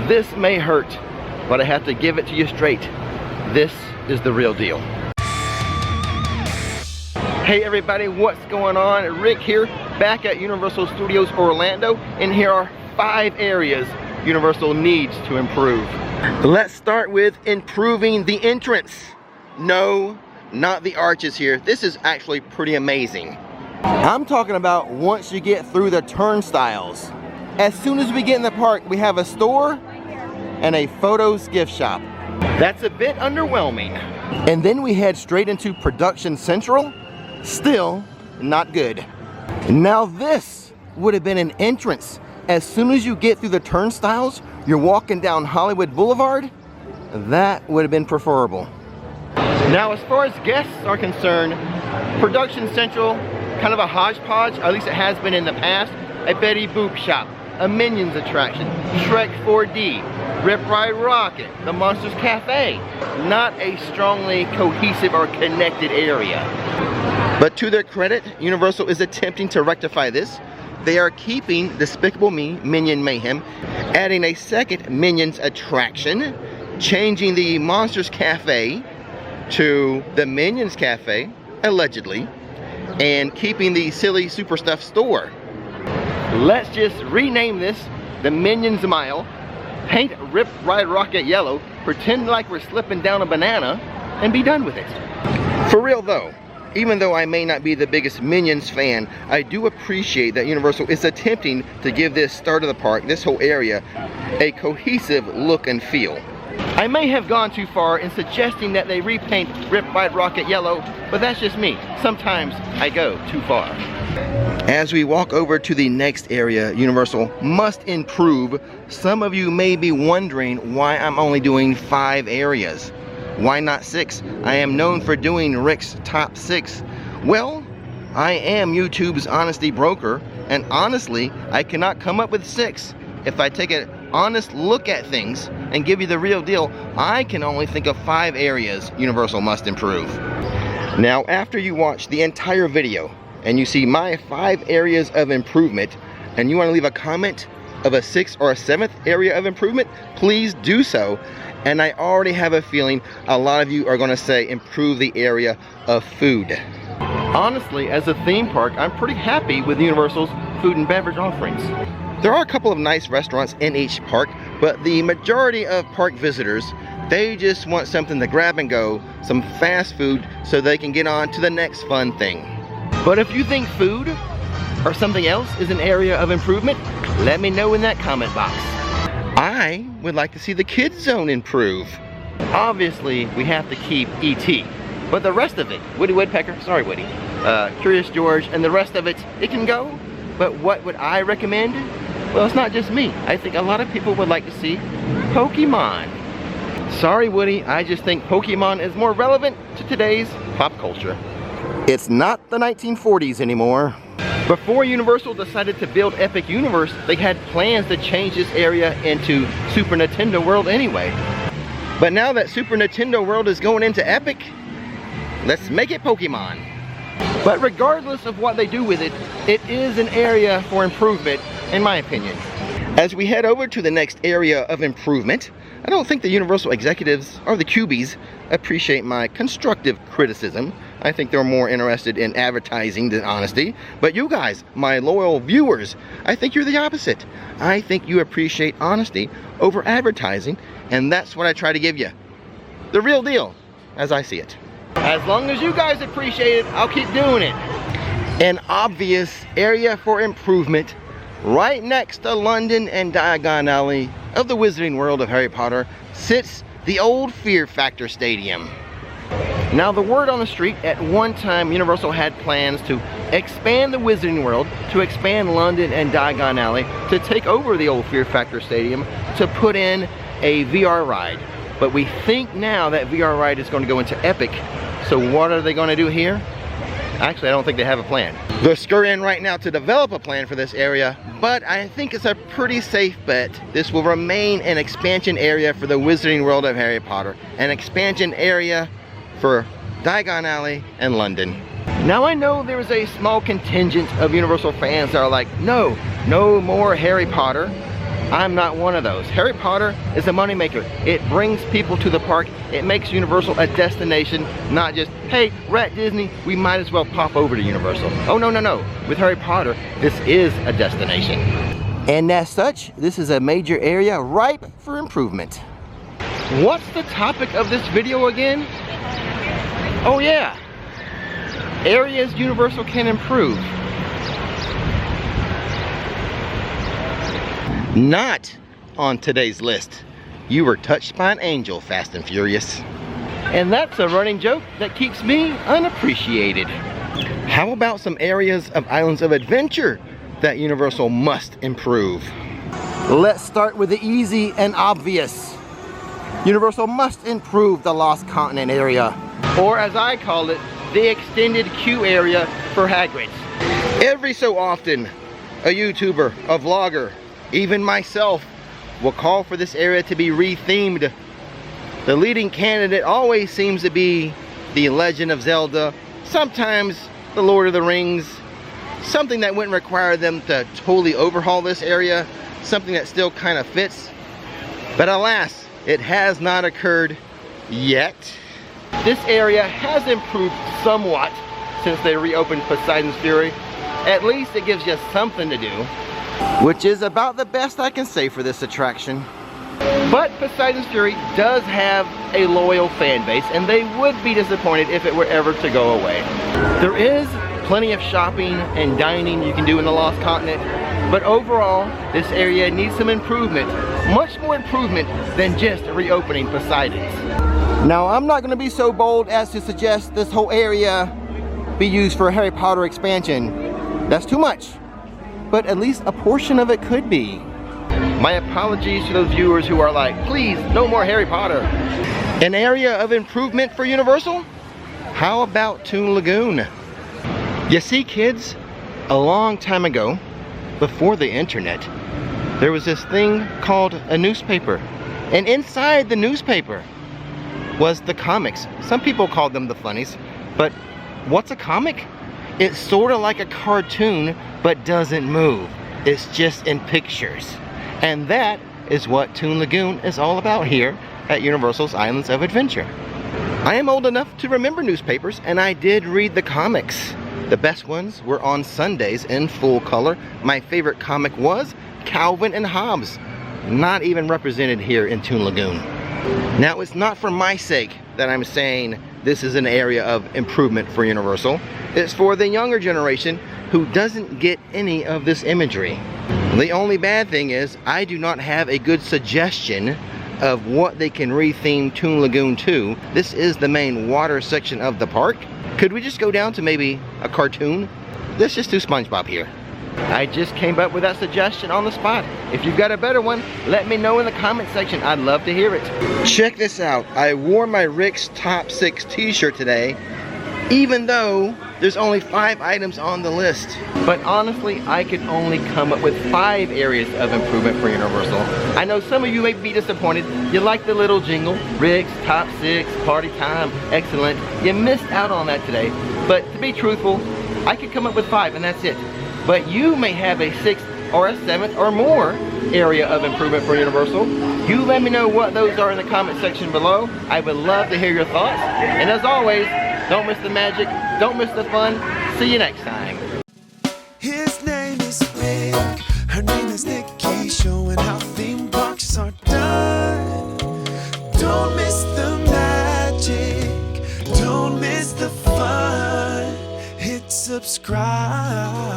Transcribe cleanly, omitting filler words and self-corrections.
This may hurt, but I have to give it to you straight. This is the real deal. Hey everybody, what's going on? Rick here, back at Universal Studios Orlando, and here are 5 areas Universal needs to improve. Let's start with improving the entrance. No, not the arches here. This is actually pretty amazing. I'm talking about once you get through the turnstiles. As soon as we get in the park, we have a store and a photos gift shop. That's a bit underwhelming. And then we head straight into Production Central. Still not good. Now this would have been an entrance. As soon as you get through the turnstiles, you're walking down Hollywood Boulevard. That would have been preferable. Now as far as guests are concerned, Production Central, kind of a hodgepodge, at least it has been in the past. A Betty Boop shop, a Minions attraction, Shrek 4D, Rip Ride Rocket, the Monsters Cafe. Not a strongly cohesive or connected area. But to their credit, Universal is attempting to rectify this. They are keeping Despicable Me, Minion Mayhem, adding a second Minions attraction, changing the Monsters Cafe to the Minions Cafe, allegedly, and keeping the Silly Super Stuff store. Let's just rename this the Minions Mile, paint Rip Ride Rocket yellow, pretend like we're slipping down a banana, and be done with it. For real though, even though I may not be the biggest Minions fan, I do appreciate that Universal is attempting to give this start of the park, this whole area, a cohesive look and feel. I may have gone too far in suggesting that they repaint Rip Ride Rocket yellow, but that's just me. Sometimes I go too far. As we walk over to the next area, Universal must improve. Some of you may be wondering why I'm only doing 5 areas. Why not 6? I am known for doing Rick's top 6. Well, I am YouTube's honesty broker, and honestly, I cannot come up with 6. If I take an honest look at things and give you the real deal, I can only think of 5 areas Universal must improve. Now, after you watch the entire video and you see my 5 areas of improvement, and you want to leave a comment of a 6th or a 7th area of improvement, please do so. And I already have a feeling a lot of you are going to say improve the area of food. Honestly, as a theme park, I'm pretty happy with Universal's food and beverage offerings. There are a couple of nice restaurants in each park, but the majority of park visitors, they just want something to grab and go, some fast food, so they can get on to the next fun thing. But if you think food or something else is an area of improvement, let me know in that comment box. I would like to see the kids zone improve. Obviously, we have to keep E.T., but the rest of it, Woody Woodpecker, sorry Woody, Curious George, and the rest of it, it can go. But what would I recommend? Well, it's not just me. I think a lot of people would like to see Pokemon. Sorry Woody, I just think Pokemon is more relevant to today's pop culture. It's not the 1940s anymore. Before Universal decided to build Epic Universe, they had plans to change this area into Super Nintendo World anyway. But now that Super Nintendo World is going into Epic, let's make it Pokemon. But regardless of what they do with it, it is an area for improvement, in my opinion. As we head over to the next area of improvement, I don't think the Universal executives or the cubies appreciate my constructive criticism. I think they're more interested in advertising than honesty. But you guys, my loyal viewers, I think you're the opposite. I think you appreciate honesty over advertising, and that's what I try to give you. The real deal, as I see it. As long as you guys appreciate it, I'll keep doing it. An obvious area for improvement, right next to London and Diagon Alley of the Wizarding World of Harry Potter, sits the old Fear Factor Stadium. Now the word on the street, at one time Universal had plans to expand the Wizarding World, to expand London and Diagon Alley, to take over the old Fear Factor Stadium, to put in a VR ride. But we think now that VR ride is going to go into Epic. So what are they going to do here? Actually, I don't think they have a plan. They're scurrying right now to develop a plan for this area, but I think it's a pretty safe bet. This will remain an expansion area for the Wizarding World of Harry Potter, an expansion area for Diagon Alley and London. Now I know there's a small contingent of Universal fans that are like, no more Harry Potter. I'm not one of those. Harry Potter is a moneymaker. It brings people to the park. It makes Universal a destination, not just, hey, we're at Disney, we might as well pop over to Universal. Oh, no, no, no. With Harry Potter, this is a destination. And as such, this is a major area ripe for improvement. What's the topic of this video again? Oh yeah, areas Universal can improve. Not on today's list. You were touched by an angel, Fast and Furious. And that's a running joke that keeps me unappreciated. How about some areas of Islands of Adventure that Universal must improve? Let's start with the easy and obvious. Universal must improve the Lost Continent area, or as I call it, the extended queue area for Hagrid's. Every so often, a YouTuber, a vlogger, even myself, will call for this area to be rethemed. The leading candidate always seems to be the Legend of Zelda, sometimes the Lord of the Rings, something that wouldn't require them to totally overhaul this area, something that still kind of fits. But alas, it has not occurred yet. This area has improved somewhat since they reopened Poseidon's Fury. At least it gives you something to do, which is about the best I can say for this attraction. But Poseidon's Fury does have a loyal fan base, and they would be disappointed if it were ever to go away. There is plenty of shopping and dining you can do in the Lost Continent, but overall, this area needs some improvement. Much more improvement than just reopening Poseidon's. Now, I'm not going to be so bold as to suggest this whole area be used for a Harry Potter expansion. That's too much. But at least a portion of it could be. My apologies to those viewers who are like, please, no more Harry Potter. An area of improvement for Universal? How about Toon Lagoon? You see, kids, a long time ago, before the internet, there was this thing called a newspaper. And inside the newspaper was the comics. Some people called them the funnies, but what's a comic? It's sort of like a cartoon, but doesn't move. It's just in pictures. And that is what Toon Lagoon is all about here at Universal's Islands of Adventure. I am old enough to remember newspapers, and I did read the comics. The best ones were on Sundays in full color. My favorite comic was Calvin and Hobbes, not even represented here in Toon Lagoon. Now, it's not for my sake that I'm saying this is an area of improvement for Universal. It's for the younger generation who doesn't get any of this imagery. The only bad thing is I do not have a good suggestion of what they can retheme Toon Lagoon to. This is the main water section of the park. Could we just go down to maybe a cartoon? Let's just do SpongeBob here. I just came up with that suggestion on the spot. If you've got a better one, let me know in the comment section. I'd love to hear it. Check this out. I wore my Rix Top 6 t-shirt today, even though there's only 5 items on the list. But honestly, I could only come up with 5 areas of improvement for Universal. I know some of you may be disappointed. You like the little jingle, Rix Top 6, party time, excellent. You missed out on that today. But to be truthful, I could come up with 5 and that's it. But you may have a 6th or a 7th or more area of improvement for Universal. You let me know what those are in the comment section below. I would love to hear your thoughts. And as always, don't miss the magic, don't miss the fun. See you next time. His name is Rick, her name is Nikki, showing how theme parks are done. Don't miss the magic, don't miss the fun. Hit subscribe.